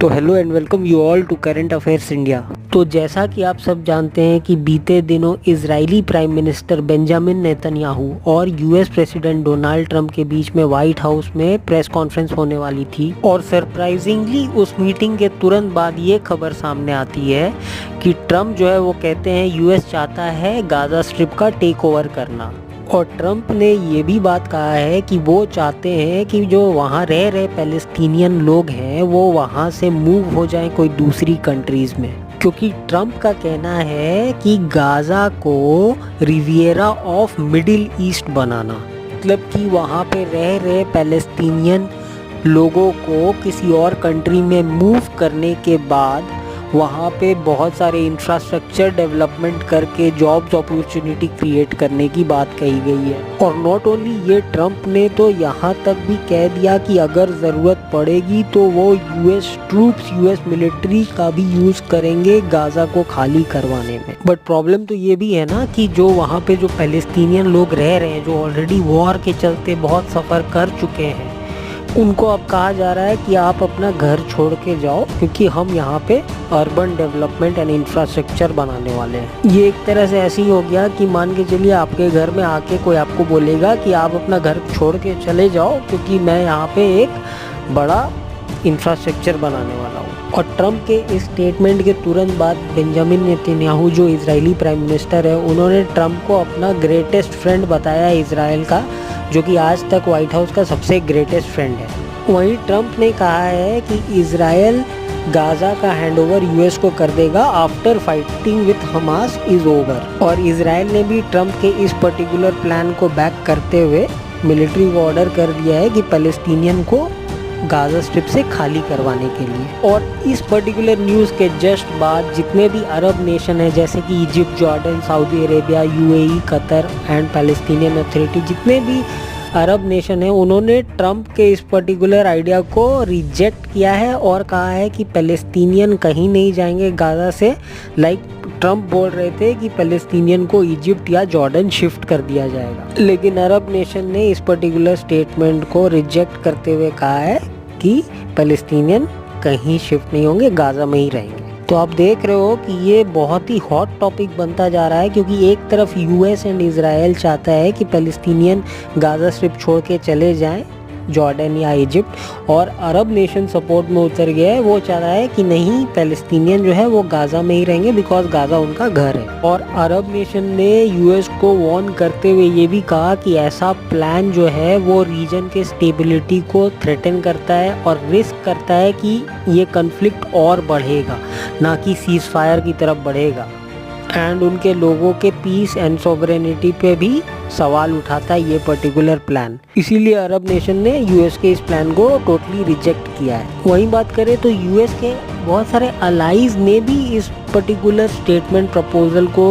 तो hello and welcome you all to current affairs India. तो जैसा कि आप सब जानते हैं कि बीते दिनों Israeli prime minister Benjamin Netanyahu और यूएस प्रेसिडेंट डोनाल्ड ट्रंप के बीच में व्हाइट हाउस में प्रेस कॉन्फ्रेंस होने वाली थी और सरप्राइजिंगली उस मीटिंग के तुरंत बाद ये खबर सामने आती है कि ट्रंप जो है वो कहते हैं यूएस चाहता है गाजा स्ट्रिप का टेक ओवर करना। और ट्रंप ने ये भी बात कहा है कि वो चाहते हैं कि जो वहाँ रह रहे पैलेस्टीनियन लोग हैं वो वहाँ से मूव हो जाएं कोई दूसरी कंट्रीज़ में, क्योंकि ट्रंप का कहना है कि गाज़ा को रिविएरा ऑफ मिडिल ईस्ट बनाना, मतलब कि वहाँ पे रह रहे पैलेस्टीनियन लोगों को किसी और कंट्री में मूव करने के बाद वहाँ पे बहुत सारे इंफ्रास्ट्रक्चर डेवलपमेंट करके जॉब्स अपॉर्चुनिटी क्रिएट करने की बात कही गई है। और नॉट ओनली ये, ट्रंप ने तो यहाँ तक भी कह दिया कि अगर ज़रूरत पड़ेगी तो वो यूएस ट्रूप्स, यूएस मिलिट्री का भी यूज़ करेंगे गाज़ा को खाली करवाने में। बट प्रॉब्लम तो ये भी है ना कि जो वहाँ पे जो पैलेस्टीनियन लोग रह रहे हैं, जो ऑलरेडी वॉर के चलते बहुत सफ़र कर चुके हैं, उनको अब कहा जा रहा है कि आप अपना घर छोड़ के जाओ, क्योंकि हम यहाँ पे अर्बन डेवलपमेंट एंड इंफ्रास्ट्रक्चर बनाने वाले हैं। ये एक तरह से ऐसे ही हो गया कि मान के चलिए आपके घर में आके कोई आपको बोलेगा कि आप अपना घर छोड़ के चले जाओ क्योंकि मैं यहाँ पे एक बड़ा इंफ्रास्ट्रक्चर बनाने वाला हूँ। और ट्रंप के इस स्टेटमेंट के तुरंत बाद बेंजामिन नेतन्याहू जो इजरायली प्राइम मिनिस्टर है, उन्होंने ट्रंप को अपना ग्रेटेस्ट फ्रेंड बताया इजराइल का, जो कि आज तक व्हाइट हाउस का सबसे ग्रेटेस्ट फ्रेंड है। वहीं ट्रंप ने कहा है कि इजराइल गाज़ा का हैंडओवर यूएस को कर देगा after fighting with Hamas is over. और इजराइल ने भी ट्रंप के इस पर्टिकुलर प्लान को बैक करते हुए मिलिट्री को ऑर्डर कर दिया है कि पैलेस्टीनियन को गाज़ा स्ट्रिप से खाली करवाने के लिए। और इस पर्टिकुलर न्यूज़ के जस्ट बाद जितने भी अरब नेशन हैं जैसे कि Egypt, Jordan, Saudi Arabia, UAE, Qatar and Palestinian authority, जितने भी अरब नेशन हैं, उन्होंने ट्रंप के इस पर्टिकुलर आइडिया को रिजेक्ट किया है और कहा है कि पैलेस्टीनियन कहीं नहीं जाएंगे गाज़ा से। लाइक ट्रंप बोल रहे थे कि पैलेस्टीनियन को इजिप्ट या जॉर्डन शिफ्ट कर दिया जाएगा, लेकिन अरब नेशन ने इस पर्टिकुलर स्टेटमेंट को रिजेक्ट करते हुए कहा है कि पैलेस्टीनियन कहीं शिफ्ट नहीं होंगे, गाज़ा में ही रहेंगे। तो आप देख रहे हो कि ये बहुत ही हॉट टॉपिक बनता जा रहा है, क्योंकि एक तरफ यूएस एंड इजराइल चाहता है कि पैलेस्टीनियन गाज़ा स्ट्रिप छोड़ के चले जाएं जॉर्डन या इजिप्ट, और अरब नेशन सपोर्ट में उतर गया है। वो चाह रहा है कि नहीं, पैलेस्टीनियन जो है वो गाज़ा में ही रहेंगे बिकॉज गाज़ा उनका घर है। और अरब नेशन ने यूएस को वार्न करते हुए ये भी कहा कि ऐसा प्लान जो है वो रीजन के स्टेबिलिटी को थ्रेटन करता है और रिस्क करता है कि ये कन्फ्लिक्ट और बढ़ेगा, ना कि सीज फायर की तरफ बढ़ेगा। एंड उनके लोगों के पीस एंड सॉवरेनिटी पे भी सवाल उठाता है ये पर्टिकुलर प्लान। इसीलिए अरब नेशन ने यूएस के इस प्लान को टोटली रिजेक्ट किया है। वहीं बात करें तो यूएस के बहुत सारे अलाइज ने भी इस पर्टिकुलर स्टेटमेंट प्रपोजल को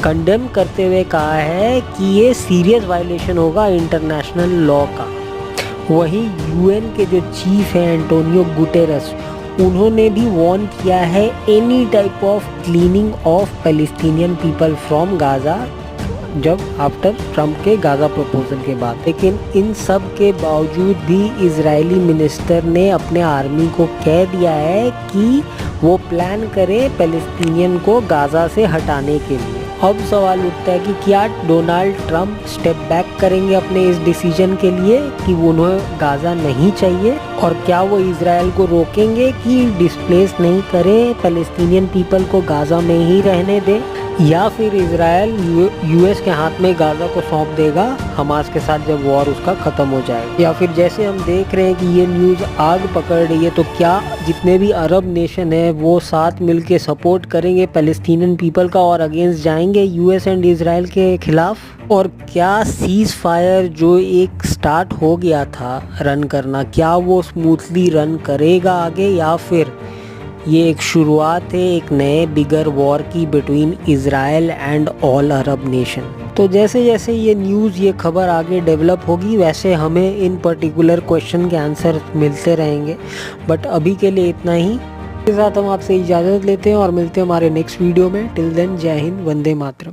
कंडेम करते हुए कहा है कि ये सीरियस वायलेशन होगा इंटरनेशनल लॉ का। वहीं यूएन के जो चीफ हैं एंटोनियो गुटेरस, उन्होंने भी वार्न किया है any type of cleaning of Palestinian people from Gaza, जब आफ्टर ट्रंप के गाज़ा प्रपोजल के बाद। लेकिन इन सब के बावजूद भी इजरायली मिनिस्टर ने अपने आर्मी को कह दिया है कि वो प्लान करे पैलेस्टीनियन को गाज़ा से हटाने के लिए। अब सवाल उठता है कि क्या डोनाल्ड ट्रंप स्टेप बैक करेंगे अपने इस डिसीजन के लिए कि उन्हें गाज़ा नहीं चाहिए, और क्या वो इजराइल को रोकेंगे कि डिस्प्लेस नहीं करे, पैलेस्टीनियन पीपल को गाज़ा में ही रहने दे, या फिर इजराइल यूएस के हाथ में गाज़ा को सौंप देगा हमास के साथ जब वॉर उसका ख़त्म हो जाएगा। या फिर जैसे हम देख रहे हैं कि ये न्यूज़ आग पकड़ रही है, तो क्या जितने भी अरब नेशन है वो साथ मिलके सपोर्ट करेंगे पैलेस्टीनियन पीपल का और अगेंस्ट जाएंगे यूएस एंड इजराइल के खिलाफ? और क्या सीज फायर जो एक स्टार्ट हो गया था रन करना, क्या वो स्मूथली रन करेगा आगे, या फिर ये एक शुरुआत है एक नए बिगर वॉर की between Israel and all Arab nation? तो जैसे जैसे ये न्यूज़, ये खबर आगे डेवलप होगी, वैसे हमें इन पर्टिकुलर क्वेश्चन के आंसर मिलते रहेंगे। बट अभी के लिए इतना ही। इसके साथ हम आपसे इजाज़त लेते हैं और मिलते हैं हमारे नेक्स्ट वीडियो में। टिल देन, जय हिंद, वंदे मातरम।